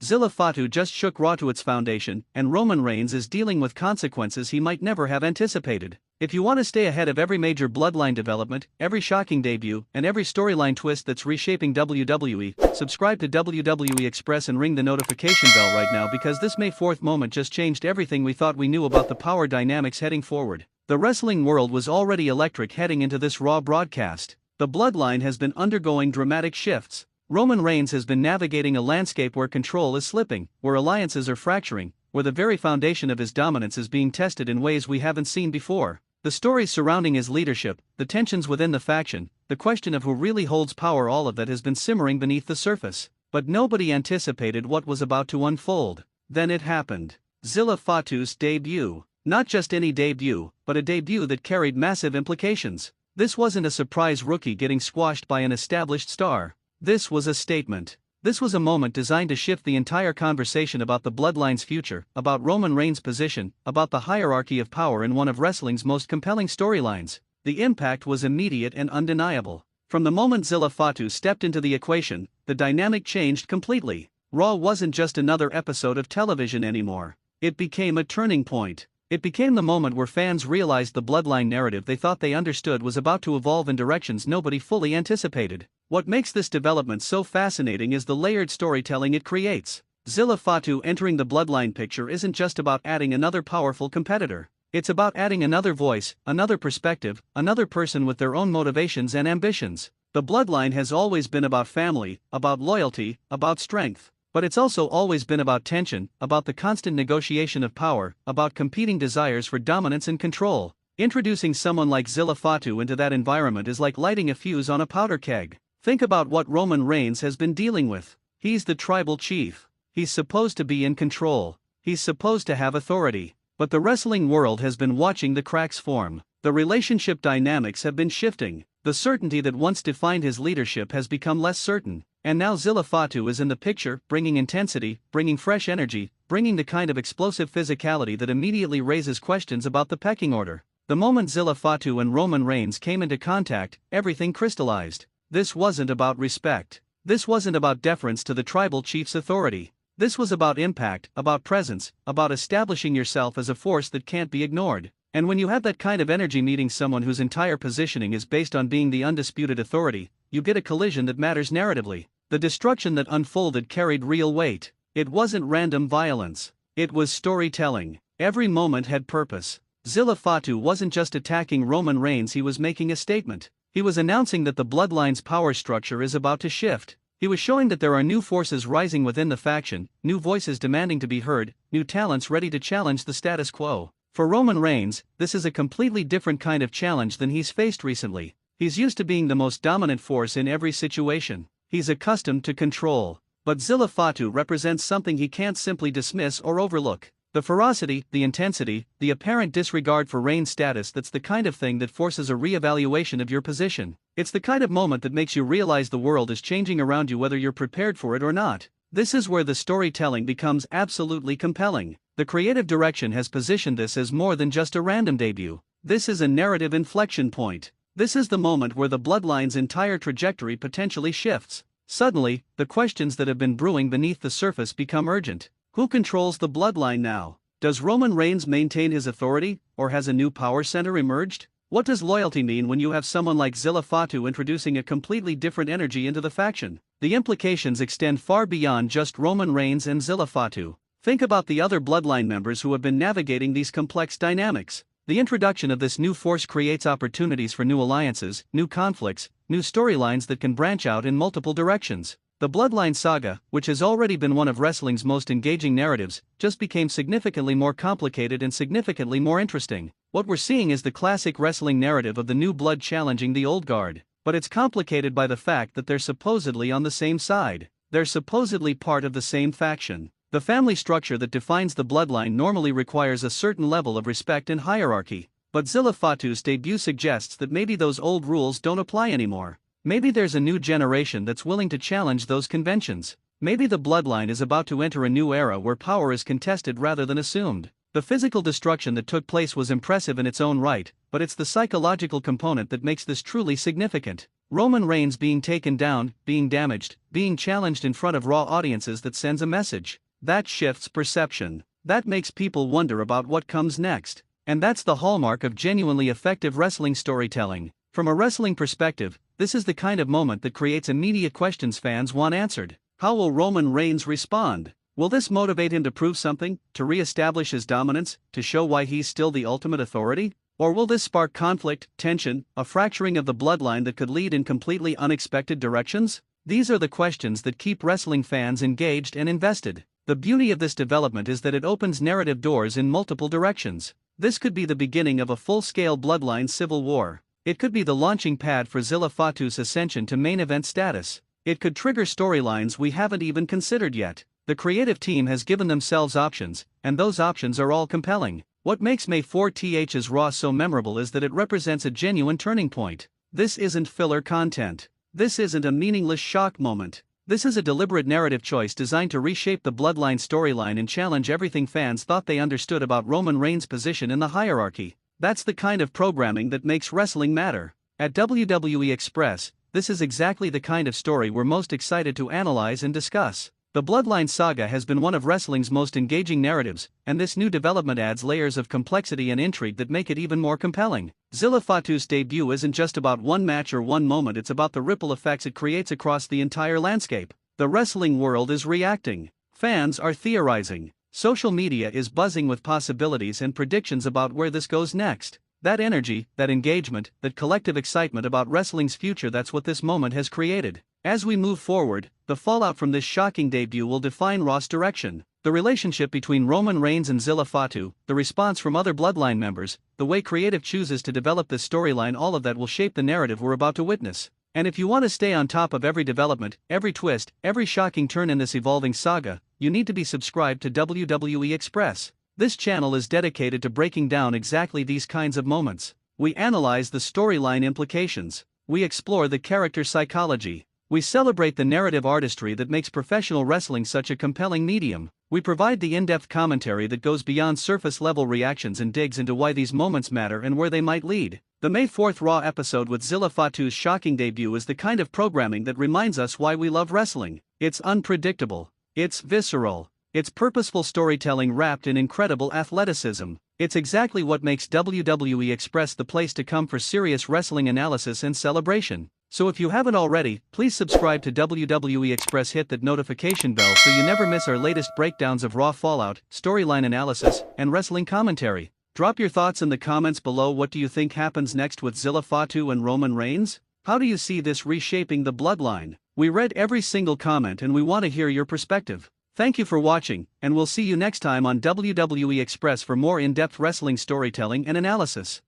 Zilla Fatu just shook Raw to its foundation, and Roman Reigns is dealing with consequences he might never have anticipated. If you want to stay ahead of every major bloodline development, every shocking debut, and every storyline twist that's reshaping WWE, subscribe to WWE Express and ring the notification bell right now, because this May 4th moment just changed everything we thought we knew about the power dynamics heading forward. The wrestling world was already electric heading into this Raw broadcast. The bloodline has been undergoing dramatic shifts. Roman Reigns has been navigating a landscape where control is slipping, where alliances are fracturing, where the very foundation of his dominance is being tested in ways we haven't seen before. The stories surrounding his leadership, the tensions within the faction, the question of who really holds power, all of that has been simmering beneath the surface. But nobody anticipated what was about to unfold. Then it happened. Zilla Fatu's debut. Not just any debut, but a debut that carried massive implications. This wasn't a surprise rookie getting squashed by an established star. This was a statement. This was a moment designed to shift the entire conversation about the bloodline's future, about Roman Reigns' position, about the hierarchy of power in one of wrestling's most compelling storylines. The impact was immediate and undeniable. From the moment Zilla Fatu stepped into the equation, the dynamic changed completely. Raw wasn't just another episode of television anymore. It became a turning point. It became the moment where fans realized the bloodline narrative they thought they understood was about to evolve in directions nobody fully anticipated. What makes this development so fascinating is the layered storytelling it creates. Zilla Fatu entering the bloodline picture isn't just about adding another powerful competitor. It's about adding another voice, another perspective, another person with their own motivations and ambitions. The bloodline has always been about family, about loyalty, about strength. But it's also always been about tension, about the constant negotiation of power, about competing desires for dominance and control. Introducing someone like Zilla Fatu into that environment is like lighting a fuse on a powder keg. Think about what Roman Reigns has been dealing with. He's the tribal chief. He's supposed to be in control. He's supposed to have authority. But the wrestling world has been watching the cracks form. The relationship dynamics have been shifting. The certainty that once defined his leadership has become less certain. And now Zilla Fatu is in the picture, bringing intensity, bringing fresh energy, bringing the kind of explosive physicality that immediately raises questions about the pecking order. The moment Zilla Fatu and Roman Reigns came into contact, everything crystallized. This wasn't about respect. This wasn't about deference to the tribal chief's authority. This was about impact, about presence, about establishing yourself as a force that can't be ignored. And when you have that kind of energy meeting someone whose entire positioning is based on being the undisputed authority, you get a collision that matters narratively. The destruction that unfolded carried real weight. It wasn't random violence. It was storytelling. Every moment had purpose. Zilla Fatu wasn't just attacking Roman Reigns, he was making a statement. He was announcing that the bloodline's power structure is about to shift. He was showing that there are new forces rising within the faction, new voices demanding to be heard, new talents ready to challenge the status quo. For Roman Reigns, this is a completely different kind of challenge than he's faced recently. He's used to being the most dominant force in every situation. He's accustomed to control. But Zilla Fatu represents something he can't simply dismiss or overlook. The ferocity, the intensity, the apparent disregard for Reigns' status, that's the kind of thing that forces a re-evaluation of your position. It's the kind of moment that makes you realize the world is changing around you whether you're prepared for it or not. This is where the storytelling becomes absolutely compelling. The creative direction has positioned this as more than just a random debut. This is a narrative inflection point. This is the moment where the bloodline's entire trajectory potentially shifts. Suddenly, the questions that have been brewing beneath the surface become urgent. Who controls the bloodline now? Does Roman Reigns maintain his authority, or has a new power center emerged? What does loyalty mean when you have someone like Zilla Fatu introducing a completely different energy into the faction? The implications extend far beyond just Roman Reigns and Zilla Fatu. Think about the other bloodline members who have been navigating these complex dynamics. The introduction of this new force creates opportunities for new alliances, new conflicts, new storylines that can branch out in multiple directions. The Bloodline saga, which has already been one of wrestling's most engaging narratives, just became significantly more complicated and significantly more interesting. What we're seeing is the classic wrestling narrative of the new blood challenging the old guard. But it's complicated by the fact that they're supposedly on the same side. They're supposedly part of the same faction. The family structure that defines the bloodline normally requires a certain level of respect and hierarchy. But Zilla Fatu's debut suggests that maybe those old rules don't apply anymore. Maybe there's a new generation that's willing to challenge those conventions. Maybe the bloodline is about to enter a new era where power is contested rather than assumed. The physical destruction that took place was impressive in its own right, but it's the psychological component that makes this truly significant. Roman Reigns being taken down, being damaged, being challenged in front of Raw audiences that sends a message. That shifts perception. That makes people wonder about what comes next. And that's the hallmark of genuinely effective wrestling storytelling. From a wrestling perspective, this is the kind of moment that creates immediate questions fans want answered. How will Roman Reigns respond? Will this motivate him to prove something, to re-establish his dominance, to show why he's still the ultimate authority? Or will this spark conflict, tension, a fracturing of the bloodline that could lead in completely unexpected directions? These are the questions that keep wrestling fans engaged and invested. The beauty of this development is that it opens narrative doors in multiple directions. This could be the beginning of a full-scale bloodline civil war. It could be the launching pad for Zilla Fatu's ascension to main event status. It could trigger storylines we haven't even considered yet. The creative team has given themselves options, and those options are all compelling. What makes May 4th's Raw so memorable is that it represents a genuine turning point. This isn't filler content. This isn't a meaningless shock moment. This is a deliberate narrative choice designed to reshape the Bloodline storyline and challenge everything fans thought they understood about Roman Reigns' position in the hierarchy. That's the kind of programming that makes wrestling matter. At WWE Express, this is exactly the kind of story we're most excited to analyze and discuss. The Bloodline saga has been one of wrestling's most engaging narratives, and this new development adds layers of complexity and intrigue that make it even more compelling. Zilla Fatu's debut isn't just about one match or one moment, it's about the ripple effects it creates across the entire landscape. The wrestling world is reacting. Fans are theorizing. Social media is buzzing with possibilities and predictions about where this goes next. That energy, that engagement, that collective excitement about wrestling's future, that's what this moment has created. As we move forward, the fallout from this shocking debut will define Raw's direction. The relationship between Roman Reigns and Zilla Fatu, the response from other Bloodline members, the way creative chooses to develop this storyline, all of that will shape the narrative we're about to witness. And if you want to stay on top of every development, every twist, every shocking turn in this evolving saga, you need to be subscribed to WWE Express. This channel is dedicated to breaking down exactly these kinds of moments. We analyze the storyline implications. We explore the character psychology. We celebrate the narrative artistry that makes professional wrestling such a compelling medium. We provide the in-depth commentary that goes beyond surface-level reactions and digs into why these moments matter and where they might lead. The May 4th Raw episode with Zilla Fatu's shocking debut is the kind of programming that reminds us why we love wrestling. It's unpredictable. It's visceral. It's purposeful storytelling wrapped in incredible athleticism. It's exactly what makes WWE Express the place to come for serious wrestling analysis and celebration. So if you haven't already, please subscribe to WWE Express, hit that notification bell so you never miss our latest breakdowns of Raw fallout, storyline analysis, and wrestling commentary. Drop your thoughts in the comments below. What do you think happens next with Zilla Fatu and Roman Reigns? How do you see this reshaping the bloodline? We read every single comment and we want to hear your perspective. Thank you for watching, and we'll see you next time on WWE Express for more in-depth wrestling storytelling and analysis.